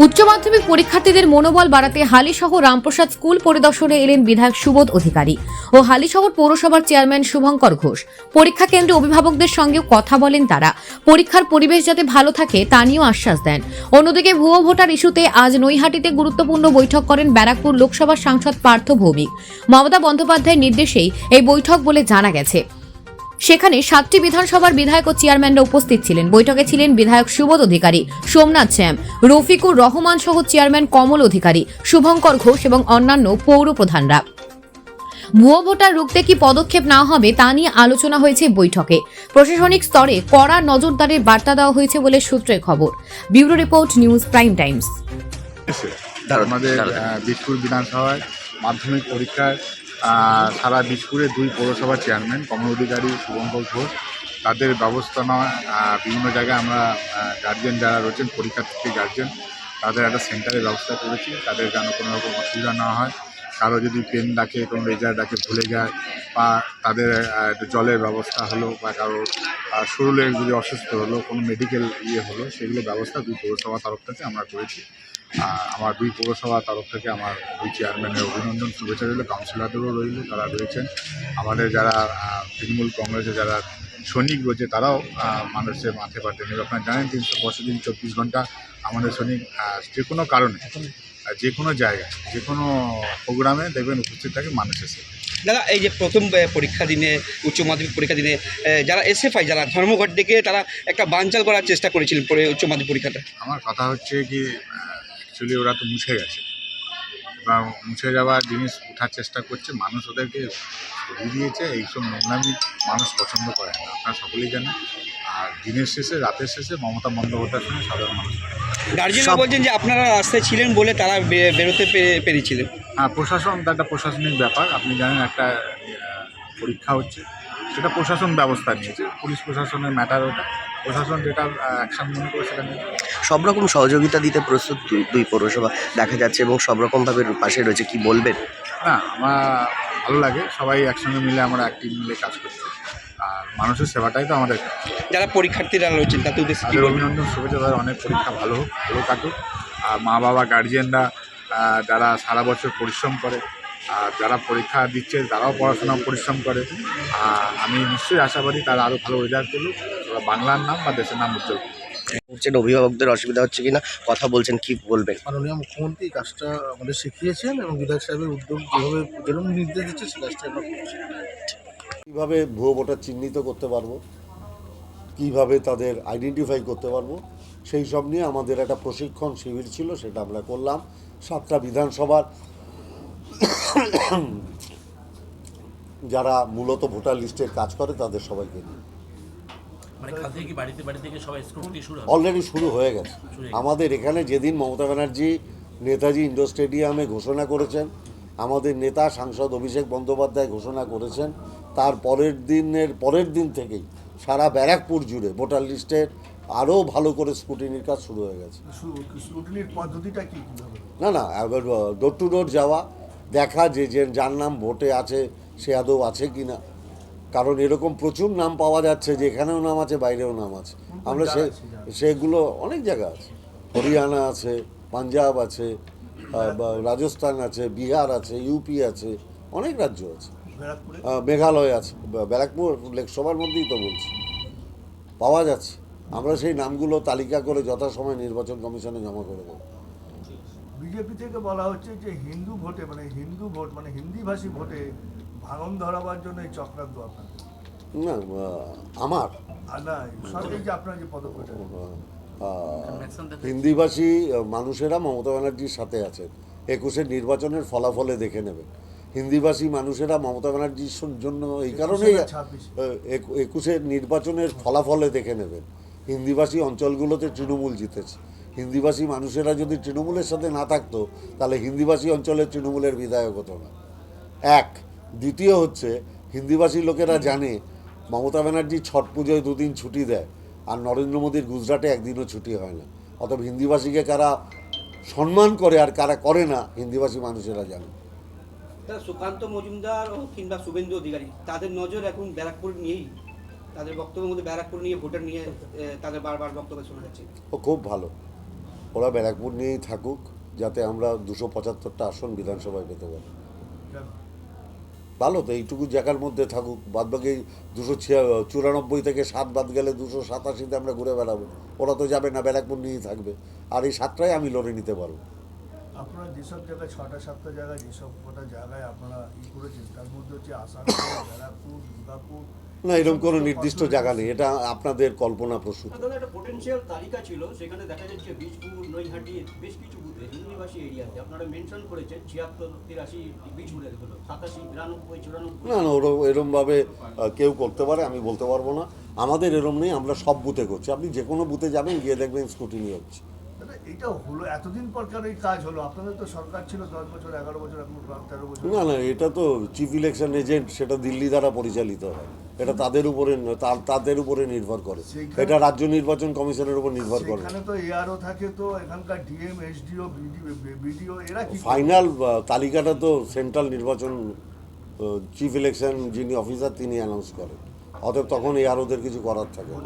উচ্চ মাধ্যমিক পরীক্ষার্থীদের মনোবল বাড়াতে হালিশহর রামপ্রসাদ স্কুল পরিদর্শনে এলেন বিধায়ক সুবোধ অধিকারী ও হালিশহর পৌরসভার চেয়ারম্যান শুভঙ্কর ঘোষ। পরীক্ষা কেন্দ্রে অভিভাবকদের সঙ্গেও কথা বলেন তারা। পরীক্ষার পরিবেশ যাতে ভালো থাকে তা নিয়েও আশ্বাস দেন। অন্যদিকে ভুয়ো ভোটার ইস্যুতে আজ নৈহাটিতে গুরুত্বপূর্ণ বৈঠক করেন ব্যারাকপুর লোকসভার সাংসদ পার্থ ভৌমিক। মমতা বন্দ্যোপাধ্যায়ের নির্দেশেই এই বৈঠক বলে জানা গেছে। সেখানে 7টি বিধানসভার বিধায়ক ও চেয়ারম্যানরা উপস্থিত ছিলেন। বৈঠকে ছিলেন বিধায়ক সুবোধ অধিকারী, সোমনাথ শ্যাম, রফিকুর রহমান সহ চেয়ারম্যান কমল অধিকারী, শুভঙ্কর ঘোষ এবং অন্যান্য পৌর প্রধানরা। ভুয়ো ভোটার রুখতে কি পদক্ষেপ নেওয়া হবে তা নিয়ে আলোচনা হয়েছে বৈঠকে। প্রশাসনিক স্তরে কড়া নজরদারির বার্তা দেওয়া হয়েছে বলে সূত্রের খবর। Bureau report, news prime Times. আমাদের দিশপুর বিধানসভায় মাধ্যমিক পরীক্ষায় সারা দিশপুরে 2 পৌরসভার চেয়ারম্যান কমল অধিকারী, শুভঙ্কর ঘোষ, তাদের ব্যবস্থা নেওয়া বিভিন্ন জায়গায় আমরা গার্জেন যারা রয়েছেন, পরীক্ষার্থী গার্জেন, তাদের একটা সেন্টারের ব্যবস্থা করেছি। তাদের যেন কোনো রকম অসুবিধা না হয়। কারো যদি পেন ডাকে, কোনো রেজার ডাকে ভুলে যায়, বা তাদের জলের ব্যবস্থা হলো, বা কারো শরীরে যদি অসুস্থ হলো, কোনো মেডিকেল হলো, সেগুলো ব্যবস্থা 2 পৌরসভার তরফ থেকে আমরা করেছি। আমার 2 পৌরসভার তরফ থেকে আমার 2 চেয়ারম্যানের অভিনন্দন, শুভেচ্ছা রইল। কাউন্সিলরদেরও রইল, তারা রয়েছেন। আমাদের যারা তৃণমূল কংগ্রেসের যারা সৈনিক রয়েছে, তারাও মানুষের মাঠে পাঠে নেবে। আপনারা জানেন 365 দিন 24 ঘন্টা আমাদের সৈনিক যে কোনো কারণে, যে কোনো জায়গায়, যে কোনো প্রোগ্রামে দেখবেন উপস্থিত থাকে মানুষের সাথে। দাদা, এই যে প্রথম পরীক্ষা দিনে, উচ্চ মাধ্যমিক পরীক্ষা দিনে যারা এসএফআই, যারা ধর্মঘট ডেকে তারা একটা বানচাল করার চেষ্টা করেছিলেন উচ্চ মাধ্যমিক পরীক্ষাটা। আমার কথা হচ্ছে কি, অ্যাকচুয়ালি ওরা তো মুছে গেছে, বা মুছে যাওয়ার জিনিস ওঠার চেষ্টা করছে। মানুষ ওদেরকে সরিয়ে দিয়েছে। এইসব নোংরামি মানুষ পছন্দ করে না, আপনারা সকলেই জানেন। আর দিনের শেষে, রাতের শেষে মমতা বন্দ্যোপাধ্যায়ের সঙ্গে সাধারণ মানুষ। গার্জেনরা বলছেন যে আপনারা রাস্তায় ছিলেন বলে তারা বেরোতে পেরেছিলেন। হ্যাঁ, প্রশাসন, একটা প্রশাসনিক ব্যাপার। আপনি জানেন একটা পরীক্ষা হচ্ছে, সেটা প্রশাসন ব্যবস্থা নিয়েছে। পুলিশ প্রশাসনের ম্যাটার ওটা, প্রশাসন যেটা অ্যাকশন মনে করে সেটা নিয়ে। সব রকম সহযোগিতা দিতে প্রস্তুত দুই পৌরসভা দেখা যাচ্ছে এবং সব রকমভাবে পাশে রয়েছে, কি বলবেন? না, আমার ভালো লাগে, সবাই একসঙ্গে মিলে আমরা একটি মিলে কাজ করছি। আর মানুষের সেবাটাই তো আমাদের। যারা পরীক্ষার্থীরা রয়েছেন তাদের উদ্দেশ্যে কি বলবেন? অভিনন্দন, শুভেচ্ছা। তাদের অনেক পরীক্ষা ভালো হোক, ভালো কাটুক। আর মা বাবা, গার্জিয়ানরা যারা সারা বছর পরিশ্রম করে, আর যারা পরীক্ষা দিচ্ছে তারাও পড়াশোনা পরিশ্রম করে। আমি নিশ্চয়ই আশাবাদী তারা আরও ভালো রেজাল্ট করুক, তারা বাংলার নাম বা দেশের নাম উজ্জ্বল করুক। অভিভাবকদের অসুবিধা হচ্ছে কিনা কথা বলছেন, কি বলবেন? মাননীয় মুখ্যমন্ত্রী কাজটা আমাদের শিখিয়েছেন এবং বিধায়ক সাহেবের উদ্যোগ যেরকম নির্দেশ দিচ্ছে সে কাজটা আমরা করছি। কীভাবে ভুয়ো ভোটার চিহ্নিত করতে পারবো, কীভাবে তাদের আইডেন্টিফাই করতে পারবো, সেই সব নিয়ে আমাদের একটা প্রশিক্ষণ শিবির ছিল, সেটা আমরা করলাম 7টা বিধানসভার যারা মূলত ভোটার লিস্টের কাজ করে তাদের সবাইকে নিয়ে। অলরেডি শুরু হয়ে গেছে। আমাদের এখানে যেদিন মমতা ব্যানার্জি নেতাজি ইন্ডোর স্টেডিয়ামে ঘোষণা করেছেন, আমাদের নেতা সাংসদ অভিষেক বন্দ্যোপাধ্যায় ঘোষণা করেছেন, তার পরের দিন থেকেই সারা ব্যারাকপুর জুড়ে ভোটার লিস্টের আরও ভালো করে স্ক্রুটিনির কাজ শুরু হয়ে গেছে। স্ক্রুটিনির পদ্ধতিটা কি? না, ডোর টু ডোর যাওয়া, দেখা যে যার নাম ভোটে আছে সে আদৌ আছে কি না। কারণ এরকম প্রচুর নাম পাওয়া যাচ্ছে যে এখানেও নাম আছে, বাইরেও নাম আছে। আমরা সেগুলো অনেক জায়গা আছে, হরিয়ানা আছে, পাঞ্জাব আছে, রাজস্থান আছে, বিহার আছে, ইউপি আছে, অনেক রাজ্য আছে, মেঘালয় আছে। ব্যারাকপুর লোকসভার মধ্যেই তো বলছি, পাওয়া যাচ্ছে। আমরা সেই নামগুলো তালিকা করে যথাসময় নির্বাচন কমিশনে জমা করে দেবো। বিজেপি থেকে বলা হচ্ছে যে হিন্দু ভোটে মানে হিন্দিভাষী ভোটে ভাঙন ধরাবার জন্য এই চক্রান্ত আপনার। না, আমার আপনার যে পদক্ষেপ, হিন্দিভাষী মানুষেরা মমতা ব্যানার্জির সাথে আছেন। 21-এর নির্বাচনের ফলাফলে দেখে নেবেন। হিন্দিভাষী মানুষেরা মমতা ব্যানার্জির জন্য এই কারণেই 21-এর নির্বাচনের ফলাফলে দেখে নেবেন। হিন্দিভাষী অঞ্চলগুলোতে তৃণমূল জিতেছে। হিন্দিভাষী মানুষেরা যদি তৃণমূলের সাথে না থাকতো তাহলে হিন্দিভাষী অঞ্চলে তৃণমূলের বিধায়ক হতো না। এক। দ্বিতীয় হচ্ছে, হিন্দিভাষী লোকেরা জানে মমতা ব্যানার্জি ছট পুজোয় 2 দিন ছুটি দেয়, আর নরেন্দ্র মোদীর গুজরাটে একদিনও ছুটি হয় না। অতএব হিন্দিভাষীকে কারা সম্মান করে আর কারা করে না, হিন্দিভাষী মানুষেরা জানে। সুকান্ত মজুমদার কিংবা শুভেন্দু অধিকারী, তাদের নজর এখন ব্যারাকপুর নিয়েই, তাদের বক্তব্যের মধ্যে ব্যারাকপুর নিয়ে, ভোটার নিয়ে তাদের বারবার বক্তব্য শোনা যাচ্ছে। ও খুব ভালো, ওরা ব্যারাকপুর নিয়েই থাকুক, যাতে আমরা 275টা আসন বিধানসভায় পেতে পারি। কেন? ভালো তো, এইটুকু জায়গার মধ্যে থাকুক। বাদবাকি 294 থেকে 7 বাদ গেলে 287তে আমরা ঘুরে বেড়াবো। ওরা তো যাবে না, ব্যারাকপুর নিয়েই থাকবে। আর এই 7টাই আমি লড়ে নিতে পারবো। আপনারা যেসব জায়গায় 6টা-7টা জায়গায় যেসব কটা জায়গায় আপনারা করেছেন, তার মধ্যে হচ্ছে আসানসোল, ব্যারাকপুর, দুর্গাপুর। না, এরকম কোনো নির্দিষ্ট জায়গা নেই, এটা আপনাদের কল্পনা প্রসূত। ধরুন একটা পোটেনশিয়াল তালিকা ছিল, সেখানে দেখা যাচ্ছে বীজপুর, নৈহাটি বেশ কিছু বুথে হিন্দিভাষী এরিয়াতে আপনারা মেনশন করেছেন 76, 83 বীজপুরের হলো 87, 92, 94। না না, এরমভাবে কেউ করতে পারে, আমি বলতে পারবো না। আমাদের এরম নেই, আমরা সব বুথে করছি। আপনি যে কোনো বুথে যাবেন, গিয়ে দেখবেন স্কুটিনি হচ্ছে। দাদা, এটা হলো এতদিন পর কেন এই কাজ হলো? আপনাদের তো সরকার ছিল 10 বছর, 11 বছর, এখন 13 বছর। না না, এটা তো চিফ ইলেকশন এজেন্ট, সেটা দিল্লি দ্বারা পরিচালিত হয়। এটা তাদের উপরে তাদের উপরে নির্ভর করে, এটা রাজ্য নির্বাচন কমিশনের উপর নির্ভর করে। এখানে তো এআরও থাকে, তো এখানকার ডিএম, এসডিও, বিডিও এরা কি করে? ফাইনাল তালিকাটা তো সেন্ট্রাল নির্বাচন চিফ ইলেকশন যিনি অফিসার তিনি অ্যানাউন্স করেন। অতএব তখন এই আর ওদের কিছু করার থাকে না।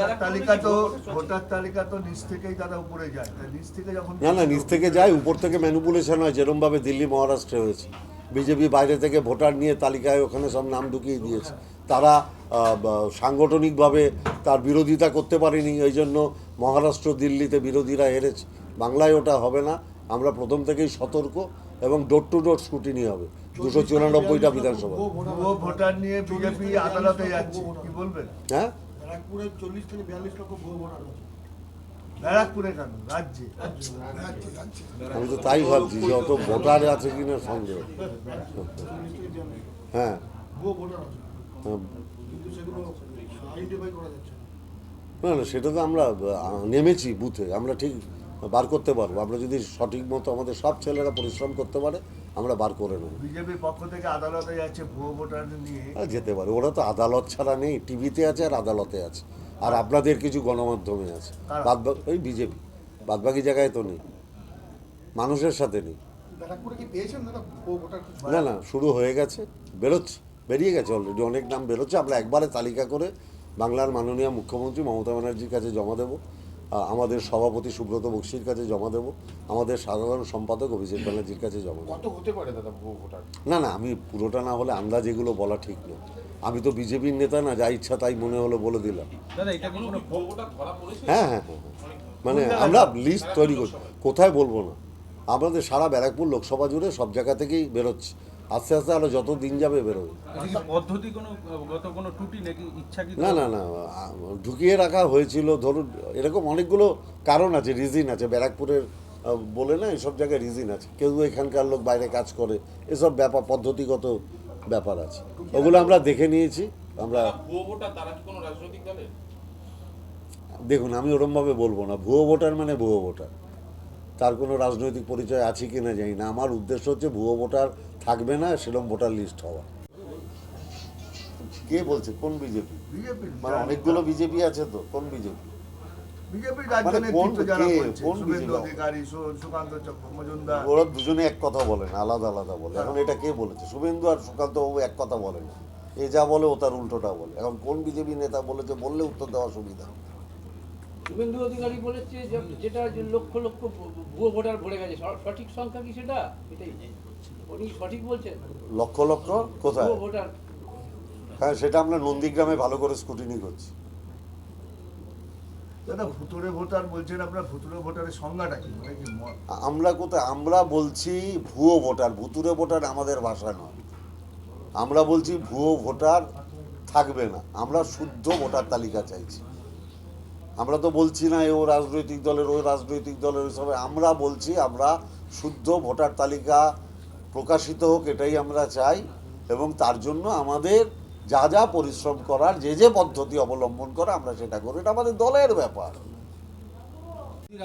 ভোটার তালিকা তো নিচ থেকেই তারা উপরে যায়, তাই নিচ থেকে যখন না না, নিচ থেকে যায়, উপর থেকে ম্যানিপুলেশন হয়, যেরমভাবে দিল্লি মহারাষ্ট্রে হয়েছে। বিজেপি বাইরে থেকে ভোটার নিয়ে তালিকায় ওখানে সব নাম ঢুকিয়ে দিয়েছে। তারা সাংগঠনিকভাবে তার বিরোধিতা করতে পারেনি, এই জন্য মহারাষ্ট্র, দিল্লিতে বিরোধীরা হেরেছে। বাংলায় ওটা হবে না। আমরা প্রথম থেকেই সতর্ক, এবং ডোর টু ডোর স্কুটিনি হবে 294টা বিধানসভা। ভুয়ো ভোটার নিয়ে বিজেপি আদালতে যাচ্ছে, কি বলবেন? হ্যাঁ, ব্যারাকপুরে 40 থেকে 42 লক্ষ ভুয়ো ভোটার আছে। ব্যারাকপুরে কেন, রাজ্যে? আমি তো তাই ভাবছি যে অত ভোটার আছে কিনা সন্দেহ। হ্যাঁ, ভুয়ো ভোটার আছে, হ্যাঁ। কিন্তু সেগুলো আইডেন্টিফাই করা যাচ্ছে না। না না, সেটা তো আমরা নেমেছি বুথে, আমরা ঠিক বার করতে পারবো। আমরা যদি সঠিক মতো আমাদের সব ছেলেরা পরিশ্রম করতে পারে, আমরা বার করে নেব। বিজেপির পক্ষ থেকে আদালতে যাচ্ছে ভুয়ো ভোটার নিয়ে। যেতে পারে, ওরা তো আদালত ছাড়া নেই, টিভিতে আছে আর আদালতে আছে, আর আপনাদের কিছু গণমাধ্যমে আছে। ওই বিজেপি, বাদবাকি জায়গায় তো নেই, মানুষের সাথে নেই। ব্যারাকপুরে কি পেয়েছেন দাদা ভুয়ো ভোটার? না না, শুরু হয়ে গেছে, বেরিয়ে গেছে অলরেডি, অনেক নাম বেরোচ্ছে। আমরা একবারে তালিকা করে বাংলার মাননীয় মুখ্যমন্ত্রী মমতা ব্যানার্জির কাছে জমা দেব, আমাদের সভাপতি সুব্রত বক্সির কাছে জমা দেব, আমাদের সাধারণ সম্পাদক অভিষেক ব্যানার্জির কাছে জমা দেব। কত হতে পারে দাদা ভুয়ো ভোটার? না না, আমি পুরোটা না হলে আন্দাজ এগুলো বলা ঠিক না। আমি তো বিজেপির নেতা না, যা ইচ্ছা তাই মনে হলো বলে দিলাম। হ্যাঁ হ্যাঁ হ্যাঁ, মানে আমরা লিস্ট তৈরি করছি, কোথায় বলবো না। আমাদের সারা ব্যারাকপুর লোকসভা জুড়ে সব জায়গা থেকেই বেরোচ্ছে, আস্তে আস্তে আরো যত দিন যাবে বেরোবে। পদ্ধতি কোনো ত্রুটি নাকি ইচ্ছা কি? না না না, ঢুকিয়ে রাখা হয়েছিল। ধরুন, এরকম অনেকগুলো কারণ আছে, রিজিন আছে। ব্যারাকপুরের বলে না, এইসব জায়গায় রিজিন আছে। কেউ এখানকার লোক বাইরে কাজ করে, এসব ব্যাপার পদ্ধতিগত ব্যাপার আছে, ওগুলো আমরা দেখে নিয়েছি। আমরা দেখুন, আমি ওরমভাবে বলবো না। ভুয়ো ভোটার মানে ভুয়ো ভোটার, তার কোনো রাজনৈতিক পরিচয় আছে কি না জানি না। আমার উদ্দেশ্য হচ্ছে ভুয়ো ভোটার থাকবে না, সেরকম ভোটার লিস্ট হওয়া। কে বলছে? কোন বিজেপি? বিজেপির মানে অনেকগুলো বিজেপি আছে তো, কোন বিজেপি? বিজেপির রাজ্য মানে নেতৃত্ব যারা কে? বলছে, কোন শুভেন্দু বিজেপি? অধিকারী, সুকান্ত মজুমদার। ওরা দুজনে এক কথা বলে না, আলাদা আলাদা বলে। এখন এটা কে বলেছে? শুভেন্দু আর সুকান্ত বাবু এক কথা বলে না, এ যা বলে ও তার উল্টোটা বলে। এখন কোন বিজেপি নেতা বলেছে বললে উত্তর দেওয়া সুবিধা। শুভেন্দু অধিকারী বলেছে যেটা যে লক্ষ লক্ষ ভুয়ো ভোটার ভরে গেছে, সঠিক সংখ্যা কি সেটা? এটাই উনি সঠিক বলছেন, লক্ষ লক্ষ কোথায়? ভুয়ো ভোটার। হ্যাঁ, সেটা আমরা নন্দীগ্রামে ভালো করে স্কুটিনি করছি। দাদা, ভুতুড়ে ভোটার বলছেন আপনার, ভুতুড়ে ভোটারের সংজ্ঞাটা কি? মানে কি আমরা কোথায়? আমরা বলছি ভুয়ো ভোটার, ভুতুড়ে ভোটার আমাদের ভাষা নয়। আমরা বলছি ভুয়ো ভোটার থাকবে না, আমরা শুদ্ধ ভোটার তালিকা চাইছি। আমরা তো বলছি না ও রাজনৈতিক দলের, ওই রাজনৈতিক দলের, ওইসব। আমরা বলছি আমরা শুদ্ধ ভোটার তালিকা প্রকাশিত হোক, এটাই আমরা চাই। এবং তার জন্য আমাদের যা যা পরিশ্রম করার, যে যে পদ্ধতি অবলম্বন করা, আমরা সেটা করি। এটা আমাদের দলের ব্যাপার।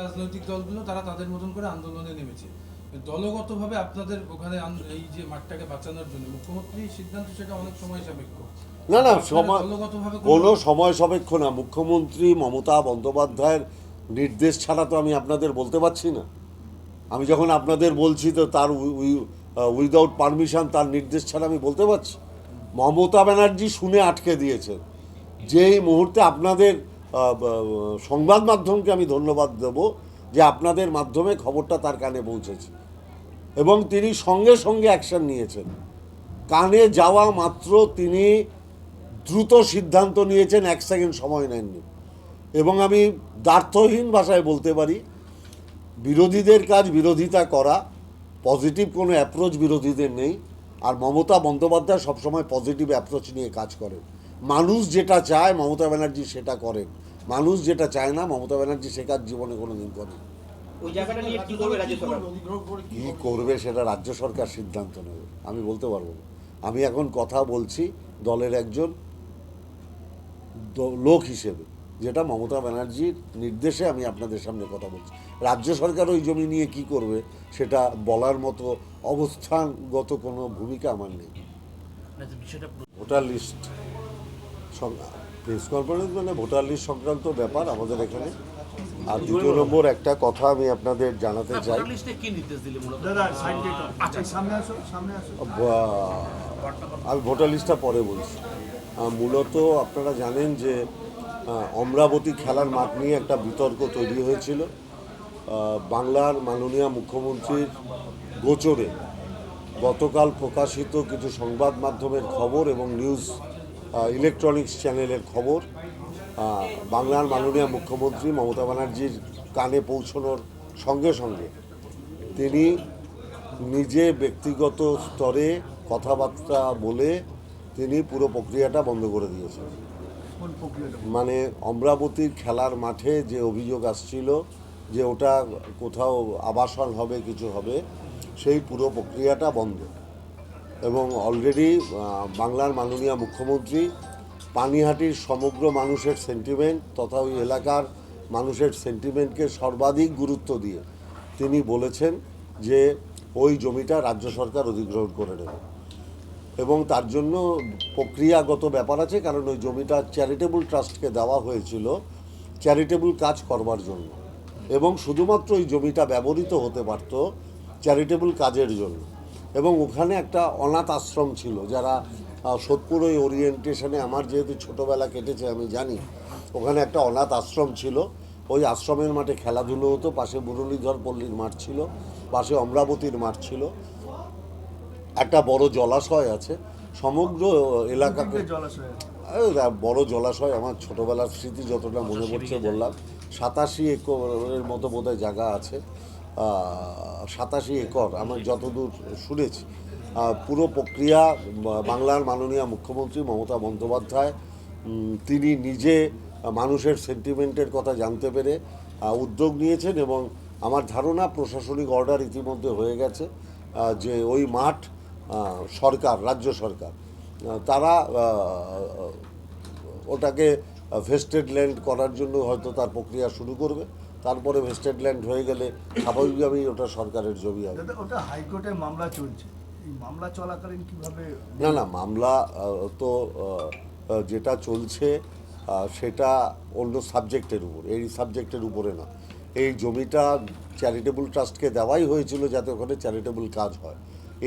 রাজনৈতিক দলগুলো তারা তাদের মতন করে আন্দোলনে নেমেছে, দলগতভাবে আপনাদের ওখানে এই যে মাঠটাকে বাঁচানোর জন্য মুখ্যমন্ত্রীর সিদ্ধান্ত, সেটা অনেক সময় সাপেক্ষ। না না, কোনো সময় সাপেক্ষ না। মুখ্যমন্ত্রী মমতা বন্দ্যোপাধ্যায়ের নির্দেশ ছাড়া তো আমি আপনাদের বলতে পারছি না। আমি যখন আপনাদের বলছি তো তার উইদাউট পারমিশন, তার নির্দেশ ছাড়া আমি বলতে পারছি? মমতা ব্যানার্জি শুনে আটকে দিয়েছেন। যেই মুহূর্তে আপনাদের সংবাদ মাধ্যমকে আমি ধন্যবাদ দেব, যে আপনাদের মাধ্যমে খবরটা তার কানে পৌঁছেছে এবং তিনি সঙ্গে সঙ্গে অ্যাকশন নিয়েছেন। কানে যাওয়া মাত্র তিনি দ্রুত সিদ্ধান্ত নিয়েছেন, 1 সেকেন্ড সময় নেননি। এবং আমি দ্ব্যর্থহীন ভাষায় বলতে পারি, বিরোধীদের কাজ বিরোধিতা করা, পজিটিভ কোনো অ্যাপ্রোচ বিরোধীদের নেই। আর মমতা বন্দ্যোপাধ্যায় সবসময় পজিটিভ অ্যাপ্রোচ নিয়ে কাজ করেন। মানুষ যেটা চায় মমতা ব্যানার্জি সেটা করেন, মানুষ যেটা চায় না মমতা ব্যানার্জি সে কাজ জীবনে কোনো দিন করেন। ওই জায়গাটা নিয়ে কি করবে রাজ্য সরকার? কী করবে সেটা রাজ্য সরকার সিদ্ধান্ত নেবে, আমি বলতে পারবো না। আমি এখন কথা বলছি দলের একজন লোক হিসেবে, যেটা মমতা ব্যানার্জির নির্দেশে আমি আপনাদের সামনে কথা বলছি। রাজ্য সরকার ওই জমি নিয়ে কি করবে সেটা বলার মতো অবস্থানগত কোনো ভূমিকা আমার নেই। ভোটার লিস্ট প্রেস কনফারেন্স মানে ভোটার লিস্ট সংক্রান্ত ব্যাপার আমাদের এখানে। আর দ্বিতীয় নম্বর একটা কথা আমি আপনাদের জানাতে চাই, দাদা সাইড দিয়ে সামনে আসো, সামনে আসো। আমি ভোটার লিস্টটা পরে বলছি। মূলত আপনারা জানেন যে অমরাবতী খেলার মাঠ নিয়ে একটা বিতর্ক তৈরি হয়েছিল। বাংলার মাননীয় মুখ্যমন্ত্রীর গোচরে গতকাল প্রকাশিত কিছু সংবাদ মাধ্যমের খবর এবং নিউজ ইলেকট্রনিক্স চ্যানেলের খবর বাংলার মাননীয় মুখ্যমন্ত্রী মমতা ব্যানার্জির কানে পৌঁছানোর সঙ্গে সঙ্গে তিনি নিজে ব্যক্তিগত স্তরে কথাবার্তা বলে তিনি পুরো প্রক্রিয়াটা বন্ধ করে দিয়েছেন। কোন প্রক্রিয়াটা? মানে অমরাবতীর খেলার মাঠে যে অভিযোগ আসছিল যে ওটা কোথাও আবাসন হবে, কিছু হবে, সেই পুরো প্রক্রিয়াটা বন্ধ। এবং অলরেডি বাংলার মাননীয় মুখ্যমন্ত্রী পানিহাটির সমগ্র মানুষের সেন্টিমেন্ট তথা ওই এলাকার মানুষের সেন্টিমেন্টকে সর্বাধিক গুরুত্ব দিয়ে তিনি বলেছেন যে ওই জমিটা রাজ্য সরকার অধিগ্রহণ করে নেবে। এবং তার জন্য প্রক্রিয়াগত ব্যাপার আছে, কারণ ওই জমিটা চ্যারিটেবল ট্রাস্টকে দেওয়া হয়েছিল চ্যারিটেবল কাজ করবার জন্য, এবং শুধুমাত্র ওই জমিটা ব্যবহৃত হতে পারত চ্যারিটেবল কাজের জন্য। এবং ওখানে একটা অনাথ আশ্রম ছিল, যারা সোদপুর ওই ওরিয়েন্টেশনে আমার যেহেতু ছোটোবেলা কেটেছে আমি জানি, ওখানে একটা অনাথ আশ্রম ছিল। ওই আশ্রমের মাঠে খেলাধুলো হতো, পাশে মুরলীধর পল্লীর মাঠ ছিল, পাশে অমরাবতীর মাঠ ছিল, একটা বড় জলাশয় আছে। সমগ্র এলাকাকে জলাশয় বড় জলাশয়, আমার ছোটোবেলার স্মৃতি যতটা মনে পড়ছে বললাম, 87 একরের মতো বোধহয় জায়গা আছে, 87 একর আমার যতদূর শুনেছি। পুরো প্রক্রিয়া বাংলার মাননীয় মুখ্যমন্ত্রী মমতা বন্দ্যোপাধ্যায় তিনি নিজে মানুষের সেন্টিমেন্টের কথা জানতে পেরে উদ্যোগ নিয়েছেন, এবং আমার ধারণা প্রশাসনিক অর্ডার ইতিমধ্যে হয়ে গেছে যে ওই মাঠ সরকার, রাজ্য সরকার তারা ওটাকে ভেস্টেড ল্যান্ড করার জন্য হয়তো তার প্রক্রিয়া শুরু করবে। তারপরে ভেস্টেড ল্যান্ড হয়ে গেলে স্বাভাবিকভাবেই ওটা সরকারের জমি হবে। দাদা ওটা হাইকোর্টে মামলা চলছে, এই মামলা চলাকালীন কিভাবে? না মামলা তো যেটা চলছে সেটা অন্য সাবজেক্টের উপর, এই সাবজেক্টের উপরে না। এই জমিটা চ্যারিটেবল ট্রাস্টকে দেওয়াই হয়েছিল যাতে ওখানে চ্যারিটেবল কাজ হয়।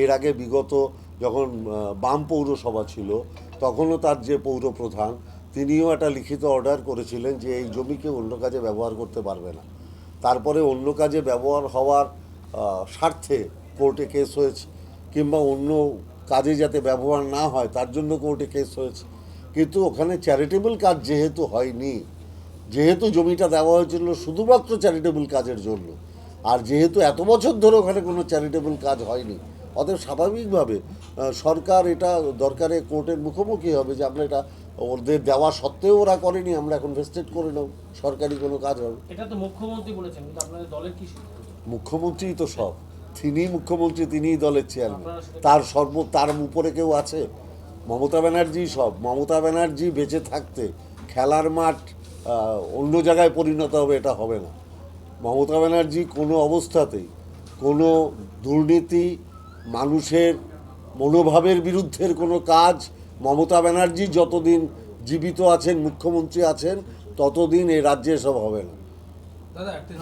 এর আগে বিগত যখন বাম পৌরসভা ছিল তখনও তার যে পৌরপ্রধান তিনিও একটা লিখিত অর্ডার করেছিলেন যে এই জমিকে অন্য কাজে ব্যবহার করতে পারবে না। তারপরে অন্য কাজে ব্যবহার হওয়ার স্বার্থে কোর্টে কেস হয়েছে, কিংবা অন্য কাজে যাতে ব্যবহার না হয় তার জন্য কোর্টে কেস হয়েছে। কিন্তু ওখানে চ্যারিটেবল কাজ যেহেতু হয়নি, যেহেতু জমিটা দেওয়া হয়েছিল শুধুমাত্র চ্যারিটেবল কাজের জন্য, আর যেহেতু এত বছর ধরে ওখানে কোনো চ্যারিটেবল কাজ হয়নি, অতএব স্বাভাবিকভাবে সরকার এটা দরকারে কোর্টের মুখোমুখি হবে যে আমরা এটা ওদের দেওয়া সত্ত্বেও ওরা করেনি, আমরা এখন ভেস্টেড করে নেব, সরকারি কোনো কাজ হবে। এটা তো মুখ্যমন্ত্রী বলেছেন, কিন্তু আপনাদের দলের কি সিদ্ধান্ত? মুখ্যমন্ত্রীই তো সব, তিনিই মুখ্যমন্ত্রী, তিনিই দলের চেয়ারম্যান, তার উপরে কেউ আছে? মমতা ব্যানার্জি সব। মমতা ব্যানার্জি বেঁচে থাকতে খেলার মাঠ অন্য জায়গায় পরিণত হবে এটা হবে না। মমতা ব্যানার্জি কোনো অবস্থাতেই কোনো দুর্নীতি, মানুষের মনোভাবের বিরুদ্ধের কোনো কাজ, মমতা ব্যানার্জি যতদিন জীবিত আছেন, মুখ্যমন্ত্রী আছেন, ততদিন এই রাজ্যে সব হবে না। দাদা একটা